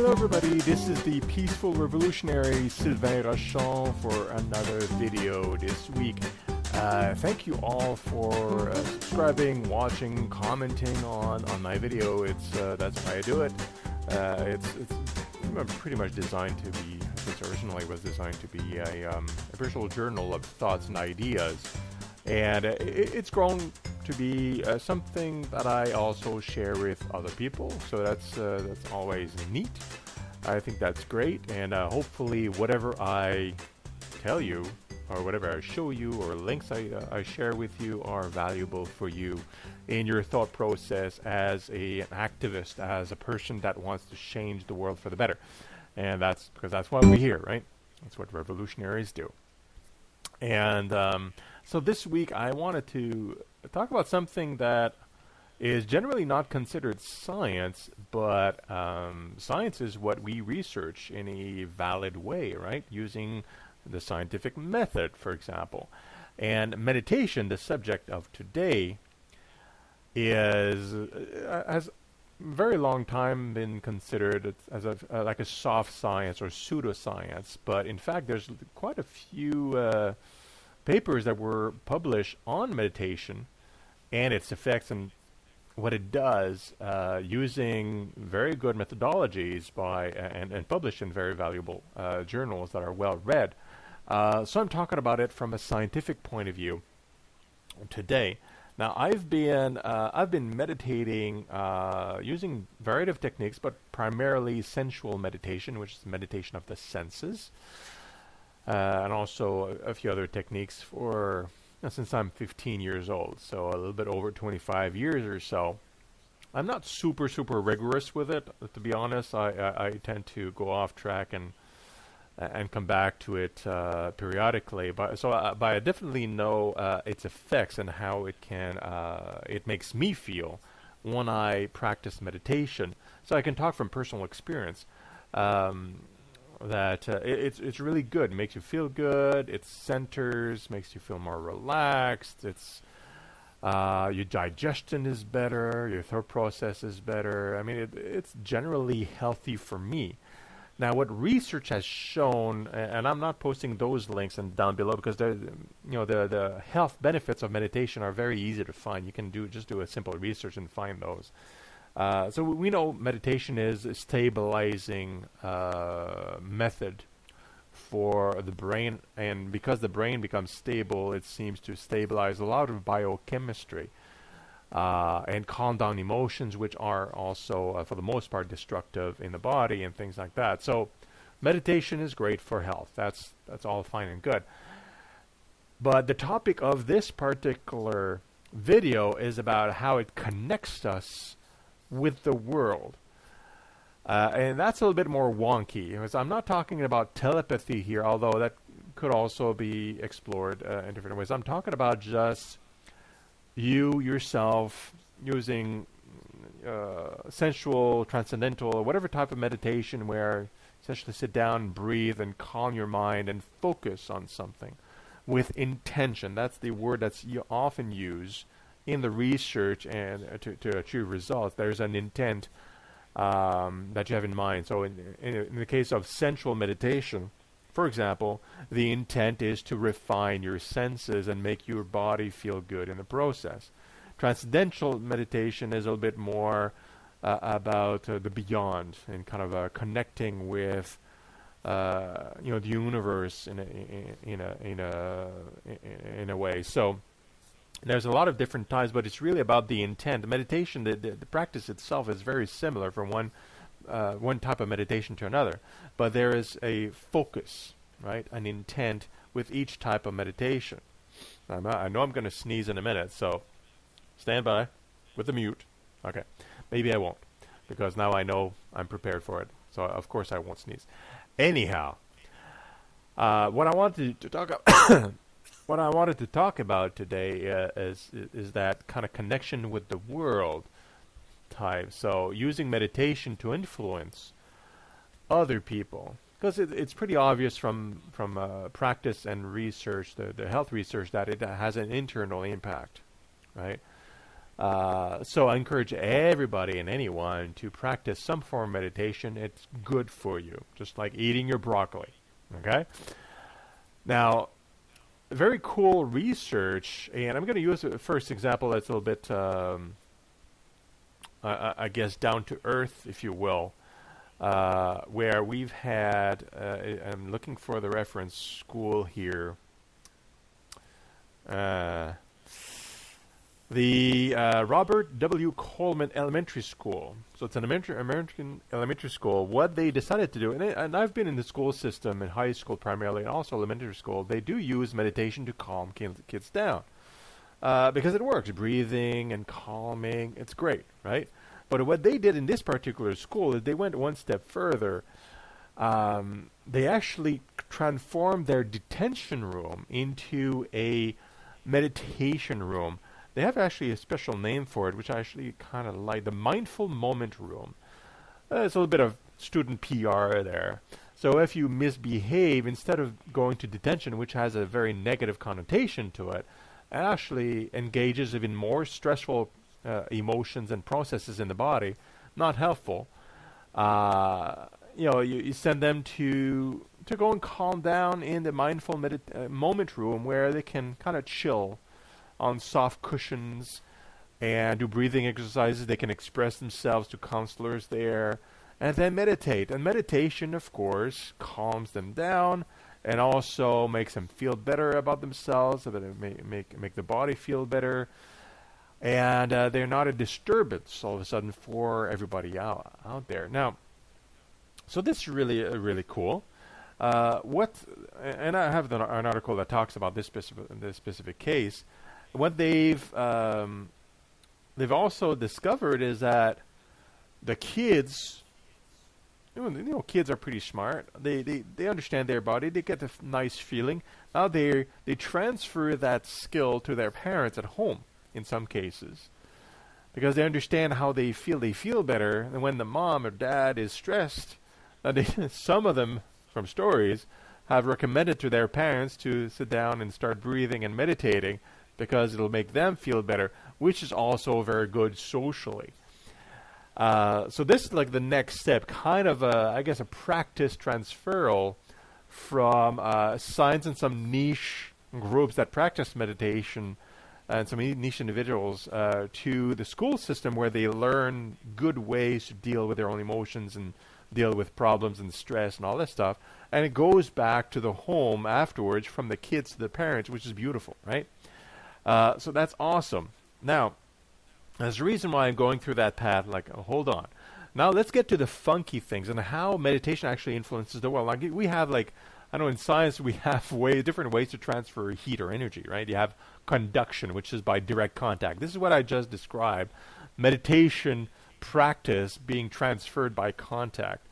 Hello everybody, this is the Peaceful Revolutionary Sylvain Rochon for another video this week. Thank you all for subscribing, watching, commenting on my video. That's why I do it. It's pretty much designed to be, at originally was designed to be a visual journal of thoughts and ideas. And it's grown to be something that I also share with other people, so that's always neat. I think that's great, and hopefully whatever I tell you, or whatever I show you, or links I share with you are valuable for you in your thought process as an activist, as a person that wants to change the world for the better. And that's because that's why we're here, right? That's what revolutionaries do. And so this week I wanted to talk about something that is generally not considered science, but science is what we research in a valid way, right? Using the scientific method, for example. And meditation, the subject of today, has very long time been considered as like a soft science or pseudoscience, but in fact there's quite a few papers that were published on meditation and its effects and what it does using very good methodologies and published in very valuable journals that are well read. So I'm talking about it from a scientific point of view today. Now I've been meditating using a variety of techniques, but primarily sensual meditation, which is meditation of the senses. And also a few other techniques for since I'm 15 years old, so a little bit over 25 years or so. I'm not super rigorous with it, to be honest. I tend to go off track and come back to it periodically. But I definitely know its effects and how it makes me feel when I practice meditation. So I can talk from personal experience. That it's really good. It makes you feel good. It centers, makes you feel more relaxed. Your digestion is better. Your thought process is better. I mean, it's generally healthy for me. Now, what research has shown, and I'm not posting those links down below because the health benefits of meditation are very easy to find. You can just do a simple research and find those. So we know meditation is a stabilizing method for the brain, and because the brain becomes stable, it seems to stabilize a lot of biochemistry and calm down emotions, which are also, for the most part, destructive in the body and things like that. So meditation is great for health. That's all fine and good. But the topic of this particular video is about how it connects us with the world. And that's a little bit more wonky, because I'm not talking about telepathy here, although that could also be explored in different ways. I'm talking about just you yourself using sensual, transcendental, or whatever type of meditation where you essentially sit down, breathe, and calm your mind and focus on something with intention. That's the word that's often used in the research and to achieve results. There's an intent that you have in mind. So in the case of sensual meditation, for example, the intent is to refine your senses and make your body feel good in the process. Transcendental meditation is a little bit more about the beyond and kind of connecting with the universe in a way. So there's a lot of different types, but it's really about the intent. Meditation, the practice itself is very similar from one type of meditation to another, but there is a focus, right, an intent with each type of meditation. I know I'm going to sneeze in a minute, so stand by with the mute. Okay, maybe I won't, because now I know I'm prepared for it, so of course I won't sneeze. Anyhow, what I wanted to talk about what I wanted to talk about today is that kind of connection with the world type. So using meditation to influence other people, because it's pretty obvious from practice and research, the health research, that it has an internal impact, right? So I encourage everybody and anyone to practice some form of meditation. It's good for you, just like eating your broccoli. Okay? Now, very cool research, and I'm going to use a first example that's a little bit, I guess, down to earth, if you will, where we've had, I'm looking for the reference school here, the Robert W. Coleman Elementary School. So it's an American elementary school. What they decided to do, and I've been in the school system in high school primarily, and also elementary school, they do use meditation to calm kids down because it works. Breathing and calming, it's great, right? But what they did in this particular school is they went one step further. They actually transformed their detention room into a meditation room. They have actually a special name for it, which I actually kind of like, the Mindful Moment Room. It's a little bit of student PR there. So if you misbehave, instead of going to detention, which has a very negative connotation to it, actually engages even more stressful emotions and processes in the body, not helpful. You send them to go and calm down in the Mindful Moment Room, where they can kind of chill on soft cushions and do breathing exercises. They can express themselves to counselors there and then meditate. And meditation, of course, calms them down and also makes them feel better about themselves, so that it make the body feel better. And they're not a disturbance all of a sudden for everybody out there. Now, so this is really cool. And I have an article that talks about this specific case. What they've also discovered is that the kids, kids are pretty smart. They understand their body. They get a nice feeling. Now they transfer that skill to their parents at home in some cases, because they understand how they feel. They feel better, and when the mom or dad is stressed, some of them from stories have recommended to their parents to sit down and start breathing and meditating, because it'll make them feel better, which is also very good socially. So this is like the next step, kind of I guess a practice transferal from science and some niche groups that practice meditation and some niche individuals to the school system, where they learn good ways to deal with their own emotions and deal with problems and stress and all that stuff. And it goes back to the home afterwards, from the kids to the parents, which is beautiful, right? So that's awesome. Now, there's a reason why I'm going through that path. Hold on. Now let's get to the funky things and how meditation actually influences the world. Like we have, I know in science we have different ways to transfer heat or energy, right? You have conduction, which is by direct contact. This is what I just described. Meditation practice being transferred by contact.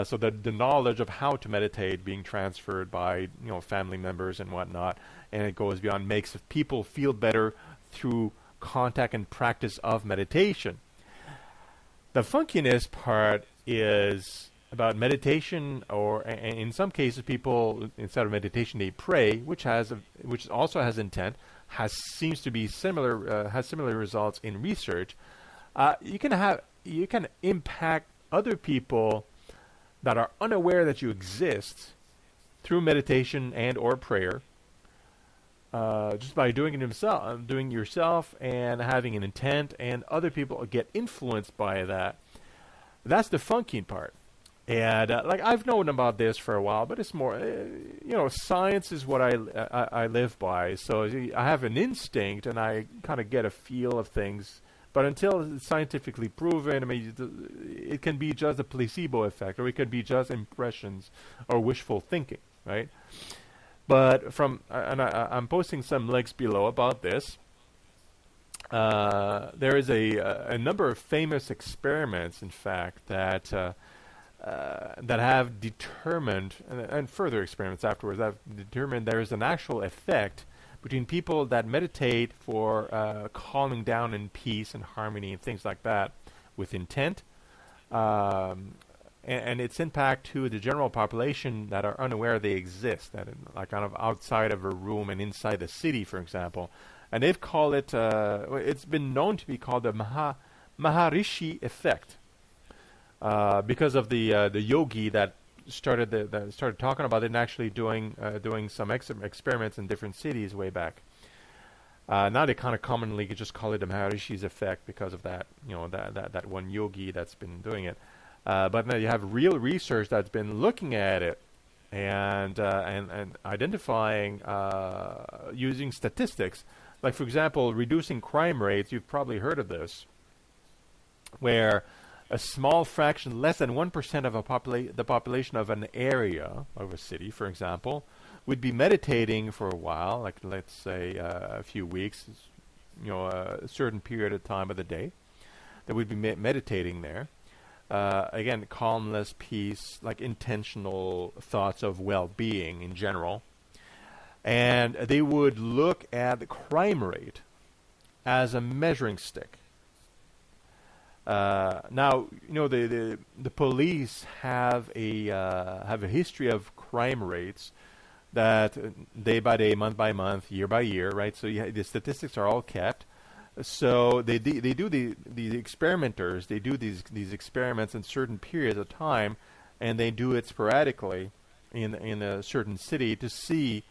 So the knowledge of how to meditate being transferred by family members and whatnot, and it goes beyond, makes people feel better through contact and practice of meditation. The funkiness part is about meditation, or in some cases, people, instead of meditation, they pray, which also has intent, has similar results in research. You can impact other people that are unaware that you exist through meditation and or prayer, just by doing yourself and having an intent, and other people get influenced by that. That's the funky part. And I've known about this for a while, but it's more, science is what I live by. So I have an instinct, and I kind of get a feel of things. But until it's scientifically proven, it can be just a placebo effect, or it could be just impressions or wishful thinking, right? But I'm posting some links below about this. There is a number of famous experiments, in fact, that have determined, and further experiments afterwards, that have determined there is an actual effect between people that meditate for calming down in peace and harmony and things like that with intent, and its impact to the general population that are unaware they exist, that are kind of outside of a room and inside the city, for example. and they've called it. It's been known to be called the Maharishi effect, because of the yogi that started talking about it and actually doing some experiments in different cities way back. Now they kind of commonly just call it the Maharishi's effect because of that, that one yogi that's been doing it. But now you have real research that's been looking at it and identifying using statistics, like for example, reducing crime rates. You've probably heard of this, where a small fraction, less than 1% of the population of an area of a city, for example, would be meditating for a while, like let's say a few weeks, a certain period of time of the day, that would be meditating there. Again, calmness, peace, like intentional thoughts of well-being in general. And they would look at the crime rate as a measuring stick. Now, the police have a history of crime rates that day by day, month by month, year by year, right? So the statistics are all kept. So they do the experimenters. They do these experiments in certain periods of time, and they do it sporadically in a certain city to see,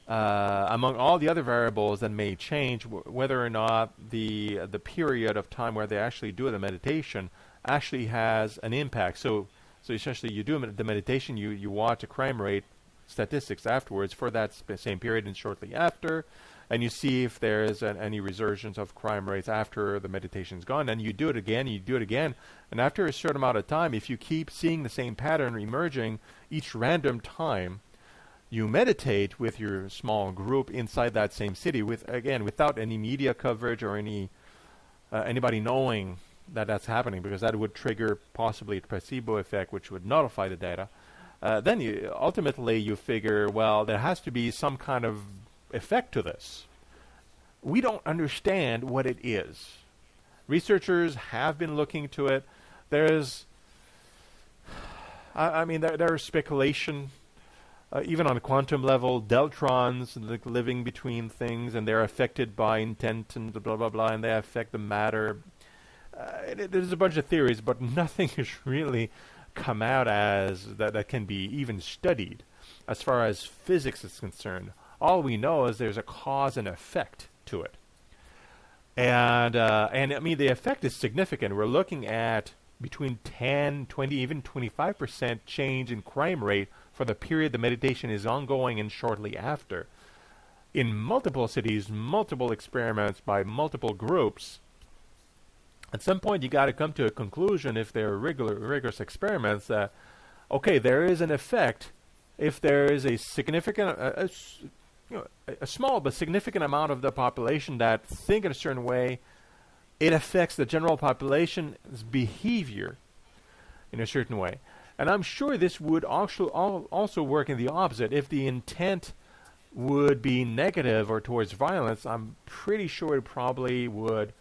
among all the other variables that may change, whether or not the period of time where they actually do the meditation actually has an impact. So essentially, you do the meditation, you watch a crime rate statistics afterwards for that same period and shortly after, and you see if there is any resurgence of crime rates after the meditation's gone. And you do it again, and after a certain amount of time, if you keep seeing the same pattern emerging each random time you meditate with your small group inside that same city, without any media coverage or anybody knowing that that's happening, because that would trigger possibly a placebo effect, which would nullify the data. Then you figure, well, there has to be some kind of effect to this. We don't understand what it is. Researchers have been looking to it. There's, there is speculation, even on a quantum level, deltrons living between things, and they're affected by intent and blah, blah, blah, and they affect the matter. There's a bunch of theories, but nothing is really come out as that can be even studied as far as physics is concerned. All we know is there's a cause and effect to it, and the effect is significant. We're looking at between 10, 20, even 25% change in crime rate for the period the meditation is ongoing and shortly after. In multiple cities, multiple experiments by multiple groups. At some point, you got to come to a conclusion, if they're rigorous experiments, that, okay, there is an effect if there is a significant, a small but significant amount of the population that think in a certain way, it affects the general population's behavior in a certain way. And I'm sure this would also work in the opposite. If the intent would be negative or towards violence, I'm pretty sure it probably would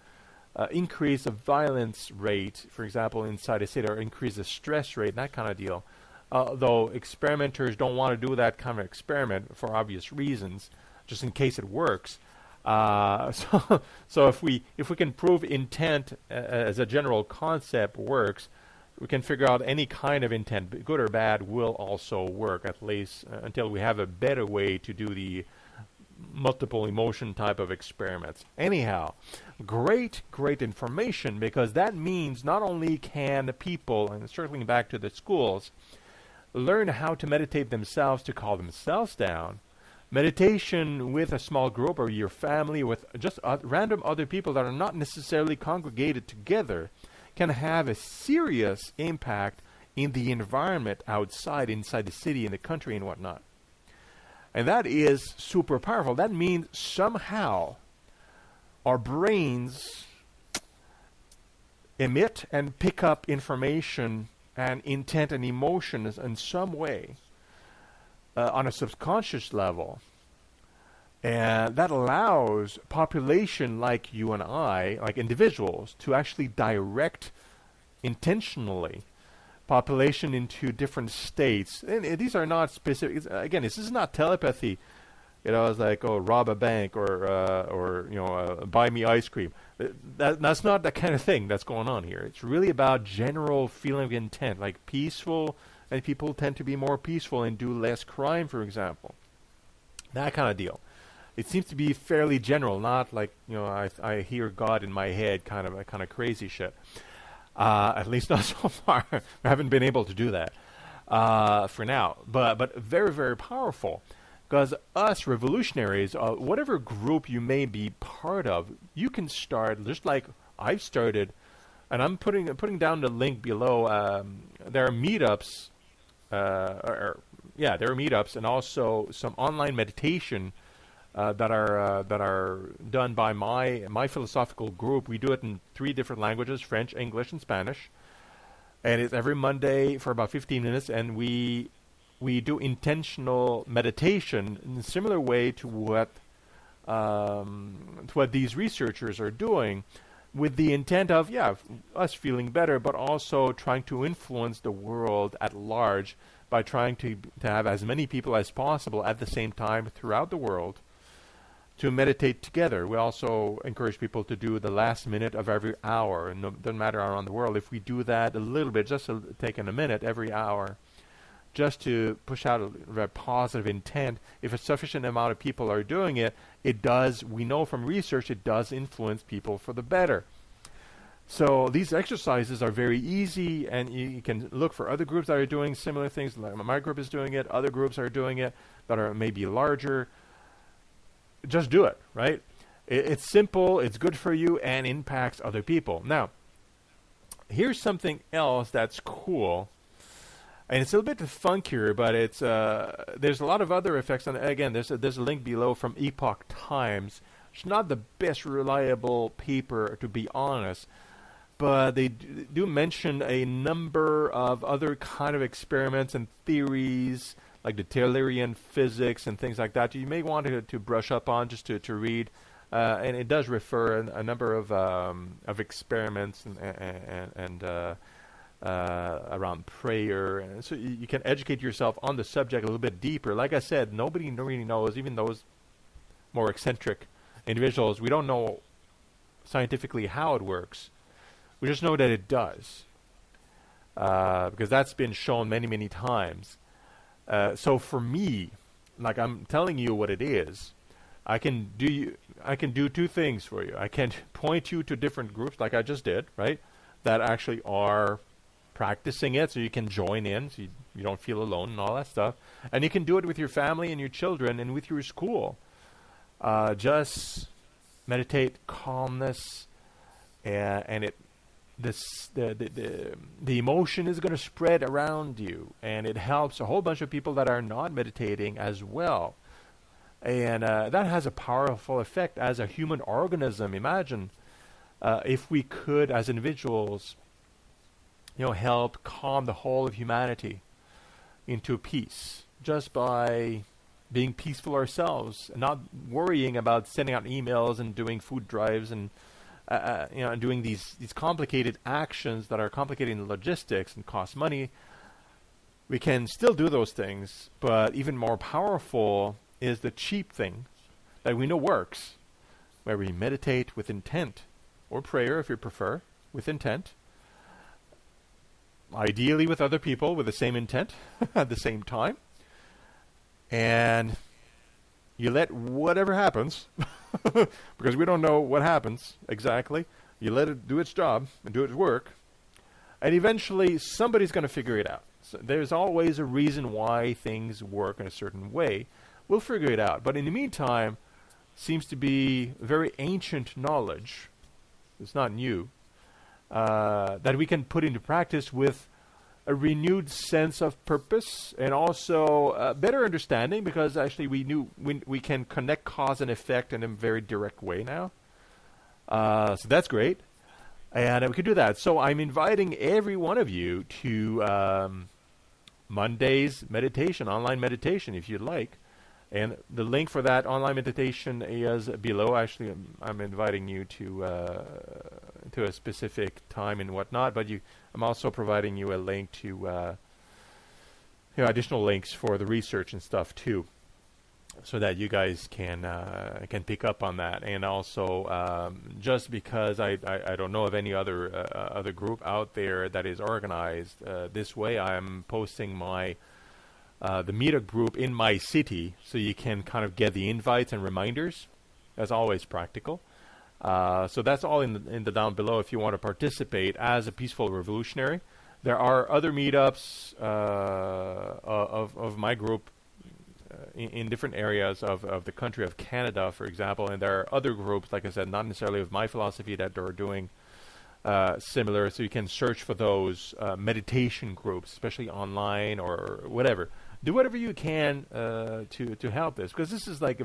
increase the violence rate, for example, inside a city, or increase the stress rate, that kind of deal. Though experimenters don't want to do that kind of experiment for obvious reasons, just in case it works. So if we can prove intent as a general concept works, we can figure out any kind of intent, good or bad, will also work, at least until we have a better way to do the multiple emotion type of experiments. Anyhow, great information, because that means not only can people, and circling back to the schools, learn how to meditate themselves to calm themselves down. Meditation with a small group or your family, with just random other people that are not necessarily congregated together, can have a serious impact in the environment outside, inside the city, in the country, and whatnot. And that is super powerful. That means somehow our brains emit and pick up information and intent and emotions in some way on a subconscious level. And that allows population like you and I, like individuals, to actually direct intentionally population into different states. And these are not specific. Again, this is not telepathy. It's like, oh, rob a bank or buy me ice cream. That's not that kind of thing that's going on here. It's really about general feeling of intent, like peaceful, and people tend to be more peaceful and do less crime, for example. That kind of deal. It seems to be fairly general, not like I hear God in my head kind of crazy shit. At least not so far. I haven't been able to do that for now, but very, very powerful. Because us revolutionaries, whatever group you may be part of, you can start just like I've started, and I'm putting down the link below. There are meetups, there are meetups, and also some online meditation that are done by my philosophical group. We do it in 3 different languages: French, English, and Spanish. And it's every Monday for about 15 minutes, and we do intentional meditation in a similar way to what these researchers are doing, with the intent of us feeling better, but also trying to influence the world at large by trying to have as many people as possible at the same time throughout the world to meditate together. We also encourage people to do the last minute of every hour, and doesn't matter around the world. If we do that a little bit, just taking a minute every hour, just to push out a positive intent, if a sufficient amount of people are doing it, it does, we know from research, it does influence people for the better. So these exercises are very easy, and you can look for other groups that are doing similar things. Like my group is doing it, other groups are doing it that are maybe larger. Just do it, right? It's simple, it's good for you, and impacts other people. Now, here's something else that's cool. And it's a little bit funkier, but it's there's a lot of other effects. And again, there's a link below from Epoch Times. It's not the best reliable paper, to be honest, but they do mention a number of other kind of experiments and theories, like the Taylorian physics and things like that. You may want to brush up on just to read. And it does refer a number of experiments and around prayer, and so you can educate yourself on the subject a little bit deeper. Like I said, nobody really knows, even those more eccentric individuals. We don't know scientifically how it works. We just know that it does, because that's been shown many, many times. So for me, like I'm telling you what it is, I can do 2 things for you. I can point you to different groups, like I just did, right, that actually are practicing it, so you can join in, so you don't feel alone and all that stuff. And you can do it with your family and your children and with your school. Just meditate, calmness, and the emotion is going to spread around you, and it helps a whole bunch of people that are not meditating as well. And that has a powerful effect as a human organism. Imagine if we could, as individuals, help calm the whole of humanity into peace just by being peaceful ourselves, and not worrying about sending out emails and doing food drives and doing these complicated actions that are complicating the logistics and cost money. We can still do those things, but even more powerful is the cheap thing that we know works, where we meditate with intent, or prayer if you prefer, with intent. Ideally with other people with the same intent at the same time. And you let whatever happens, because we don't know what happens exactly, you let it do its job and do its work, and eventually somebody's going to figure it out. So there's always a reason why things work in a certain way. We'll figure it out. But in the meantime, seems to be very ancient knowledge. It's not new. That we can put into practice with a renewed sense of purpose, and also a better understanding, because actually we can connect cause and effect in a very direct way now. So that's great, and we can do that. So I'm inviting every one of you to Monday's meditation, online meditation, if you'd like. And the link for that online meditation is below. Actually, I'm inviting you to a specific time and whatnot, but I'm also providing you a link to additional links for the research and stuff too. so that you guys can pick up on that. And also, just because I don't know of any other group out there that is organized this way, I'm posting my the meetup group in my city, so you can kind of get the invites and reminders. That's always practical. So that's all in the down below if you want to participate as a peaceful revolutionary. There are other meetups of my group in different areas of the country of Canada, for example, and there are other groups, like I said, not necessarily of my philosophy, that are doing similar. So you can search for those meditation groups, especially online or whatever. Do whatever you can to help this, because this is like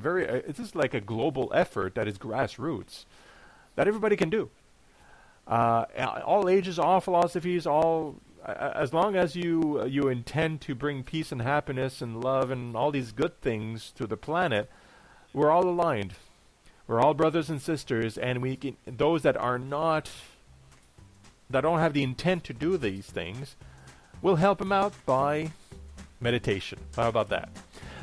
a global effort that is grassroots that everybody can do. All ages, all philosophies, all as long as you intend to bring peace and happiness and love and all these good things to the planet, we're all aligned. We're all brothers and sisters, and we can, those that don't have the intent to do these things, we'll help them out by meditation. How about that?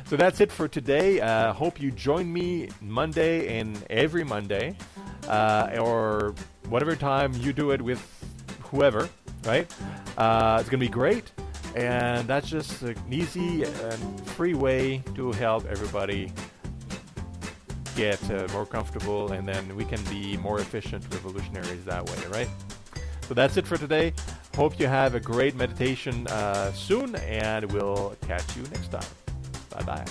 So that's it for today. Hope you join me Monday and every Monday, or whatever time you do it with whoever, right? It's going to be great. And that's just an easy and free way to help everybody get more comfortable, and then we can be more efficient revolutionaries that way, right? So that's it for today. Hope you have a great meditation soon, and we'll catch you next time. Bye-bye.